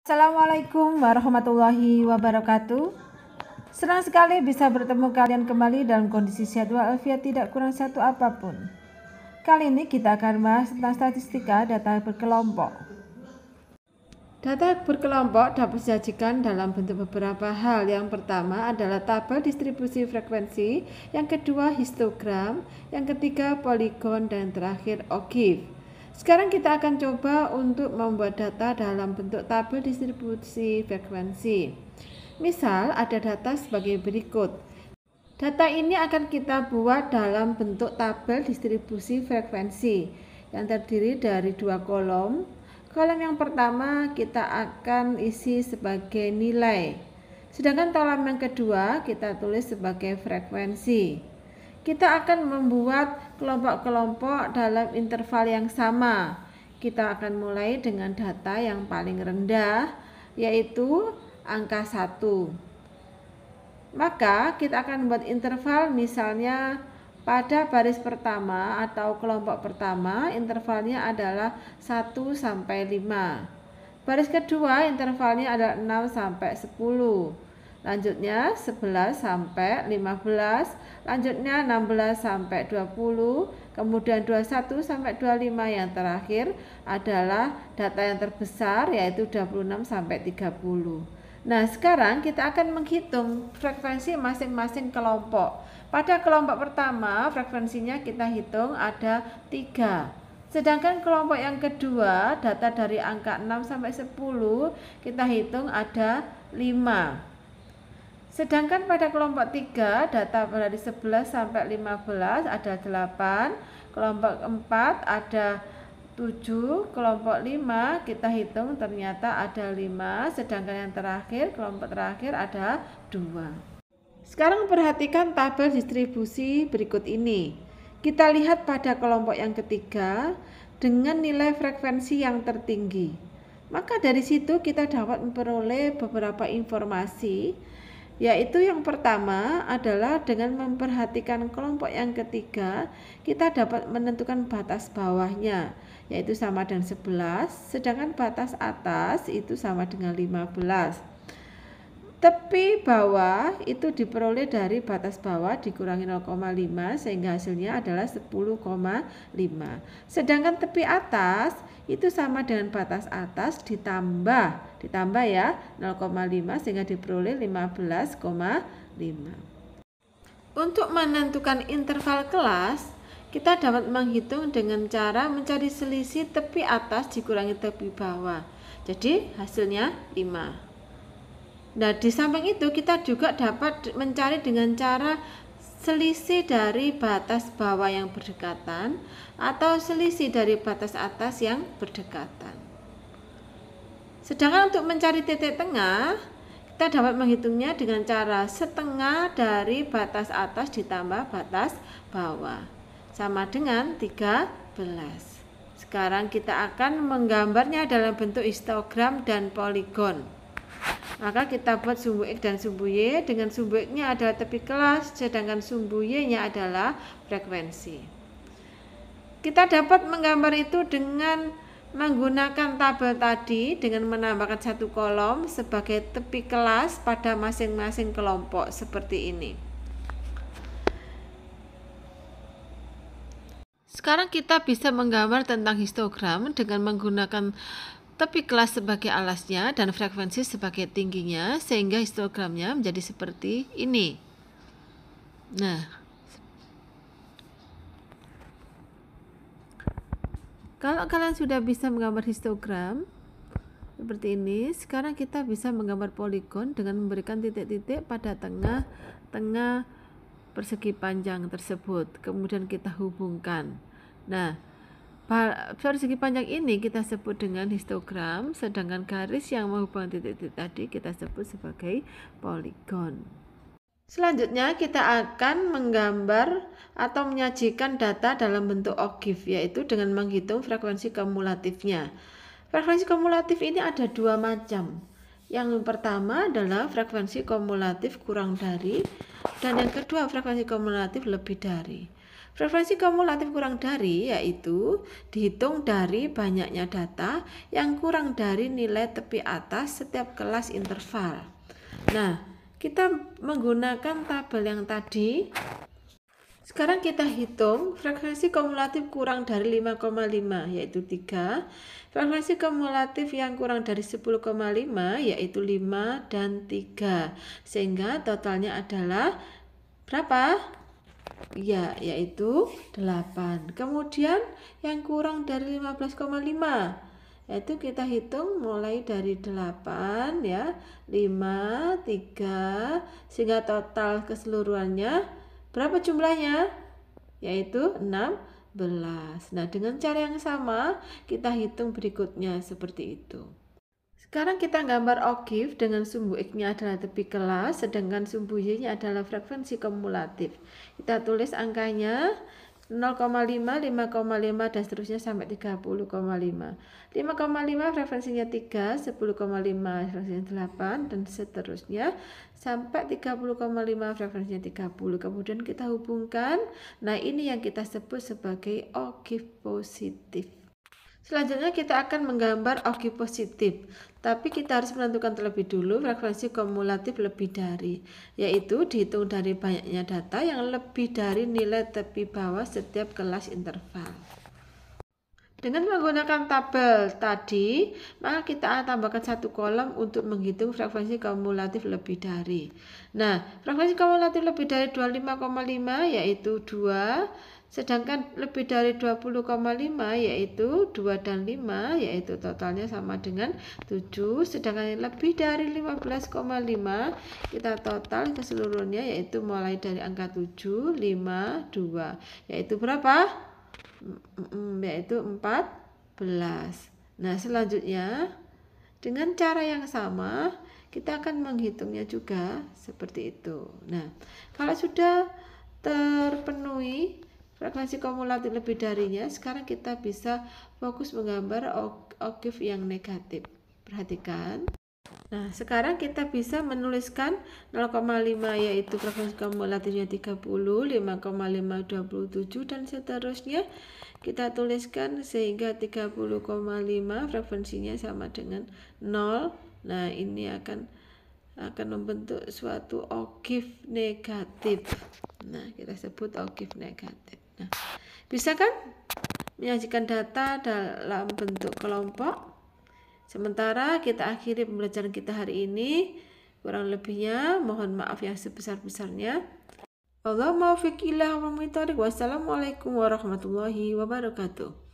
Assalamualaikum warahmatullahi wabarakatuh. Senang sekali bisa bertemu kalian kembali dalam kondisi sehat walafiat tidak kurang satu apapun. Kali ini kita akan bahas tentang statistika data berkelompok. Data berkelompok dapat disajikan dalam bentuk beberapa hal. Yang pertama adalah tabel distribusi frekuensi, yang kedua histogram, yang ketiga poligon, dan terakhir OGIF. Sekarang kita akan coba untuk membuat data dalam bentuk tabel distribusi frekuensi. Misal ada data sebagai berikut. Data ini akan kita buat dalam bentuk tabel distribusi frekuensi yang terdiri dari dua kolom. Kolom yang pertama kita akan isi sebagai nilai, sedangkan kolom yang kedua kita tulis sebagai frekuensi. Kita akan membuat kelompok-kelompok dalam interval yang sama. Kita akan mulai dengan data yang paling rendah, yaitu angka 1. Maka kita akan membuat interval, misalnya pada baris pertama atau kelompok pertama intervalnya adalah 1 sampai 5. Baris kedua intervalnya adalah 6 sampai 10. Lanjutnya 11 sampai 15, lanjutnya 16 sampai 20, kemudian 21 sampai 25, yang terakhir adalah data yang terbesar yaitu 26 sampai 30. Nah, sekarang kita akan menghitung frekuensi masing-masing kelompok. Pada kelompok pertama frekuensinya kita hitung ada 3. Sedangkan kelompok yang kedua data dari angka 6 sampai 10 kita hitung ada 5. Sedangkan pada kelompok 3 data dari 11 sampai 15 ada 8, kelompok 4 ada 7, kelompok 5 kita hitung ternyata ada 5, sedangkan yang terakhir, kelompok terakhir ada 2. Sekarang perhatikan tabel distribusi berikut ini. Kita lihat pada kelompok yang ketiga dengan nilai frekuensi yang tertinggi. Maka dari situ kita dapat memperoleh beberapa informasi, yaitu yang pertama adalah dengan memperhatikan kelompok yang ketiga kita dapat menentukan batas bawahnya, yaitu sama dengan 11, sedangkan batas atas itu sama dengan 15. Tepi bawah itu diperoleh dari batas bawah dikurangi 0,5 sehingga hasilnya adalah 10,5. Sedangkan tepi atas itu sama dengan batas atas ditambah ya 0,5 sehingga diperoleh 15,5. Untuk menentukan interval kelas, kita dapat menghitung dengan cara mencari selisih tepi atas dikurangi tepi bawah. Jadi hasilnya 5. Nah, di samping itu kita juga dapat mencari dengan cara selisih dari batas bawah yang berdekatan atau selisih dari batas atas yang berdekatan. Sedangkan untuk mencari titik tengah, kita dapat menghitungnya dengan cara setengah dari batas atas ditambah batas bawah, sama dengan 13. Sekarang kita akan menggambarnya dalam bentuk histogram dan poligon. Maka kita buat sumbu X dan sumbu Y, dengan sumbu X-nya adalah tepi kelas, sedangkan sumbu Y-nya adalah frekuensi. Kita dapat menggambar itu dengan menggunakan tabel tadi dengan menambahkan satu kolom sebagai tepi kelas pada masing-masing kelompok seperti ini. Sekarang kita bisa menggambar tentang histogram dengan menggunakan tepi kelas sebagai alasnya dan frekuensi sebagai tingginya, sehingga histogramnya menjadi seperti ini. Nah, kalau kalian sudah bisa menggambar histogram seperti ini, sekarang kita bisa menggambar poligon dengan memberikan titik-titik pada tengah persegi panjang tersebut, kemudian kita hubungkan. Nah, persegi panjang ini kita sebut dengan histogram, sedangkan garis yang menghubungkan titik-titik tadi kita sebut sebagai poligon. Selanjutnya kita akan menggambar atau menyajikan data dalam bentuk OGIF, yaitu dengan menghitung frekuensi kumulatifnya. Frekuensi kumulatif ini ada dua macam. Yang pertama adalah frekuensi kumulatif kurang dari, dan yang kedua frekuensi kumulatif lebih dari. Frekuensi kumulatif kurang dari yaitu dihitung dari banyaknya data yang kurang dari nilai tepi atas setiap kelas interval. Nah, kita menggunakan tabel yang tadi. Sekarang kita hitung frekuensi kumulatif kurang dari 5,5 yaitu 3. Frekuensi kumulatif yang kurang dari 10,5 yaitu 5 dan 3. Sehingga totalnya adalah berapa? Ya, yaitu 8. Kemudian yang kurang dari 15,5 yaitu kita hitung mulai dari 8 ya, 5, 3 sehingga total keseluruhannya berapa jumlahnya? Yaitu 16. Nah, dengan cara yang sama kita hitung berikutnya seperti itu. Sekarang kita gambar OKIF dengan sumbu X-nya adalah tepi kelas, sedangkan sumbu Y-nya adalah frekuensi kumulatif. Kita tulis angkanya 0,5, 5,5 dan seterusnya sampai 30,5. 5,5 frekuensinya 3, 10,5 frekuensinya 8 dan seterusnya sampai 30,5 frekuensinya 30. Kemudian kita hubungkan. Nah, ini yang kita sebut sebagai OKIF positif. Selanjutnya kita akan menggambar OKIF positif, tapi kita harus menentukan terlebih dulu frekuensi kumulatif lebih dari, yaitu dihitung dari banyaknya data yang lebih dari nilai tepi bawah setiap kelas interval. Dengan menggunakan tabel tadi, maka kita akan tambahkan satu kolom untuk menghitung frekuensi kumulatif lebih dari. Nah, frekuensi kumulatif lebih dari 25,5 yaitu 2, sedangkan lebih dari 20,5 yaitu 2 dan 5 yaitu totalnya sama dengan 7, sedangkan yang lebih dari 15,5 kita total keseluruhannya yaitu mulai dari angka 7, 5, 2 yaitu berapa? Yaitu 14. Nah, selanjutnya dengan cara yang sama kita akan menghitungnya juga seperti itu. Nah, kalau sudah terpenuhi frekuensi kumulatif lebih darinya, sekarang kita bisa fokus menggambar OKIF yang negatif. Perhatikan. Nah, sekarang kita bisa menuliskan 0,5 yaitu frekuensi kumulatifnya 30, 5,5 27 dan seterusnya kita tuliskan sehingga 30,5 frekuensinya sama dengan 0. Nah, ini akan membentuk suatu OKIF negatif. Nah, kita sebut OKIF negatif. Nah, bisa kan menyajikan data dalam bentuk kelompok? Sementara kita akhiri pembelajaran kita hari ini. Kurang lebihnya mohon maaf yang sebesar-besarnya. Wassalamualaikum warahmatullahi wabarakatuh.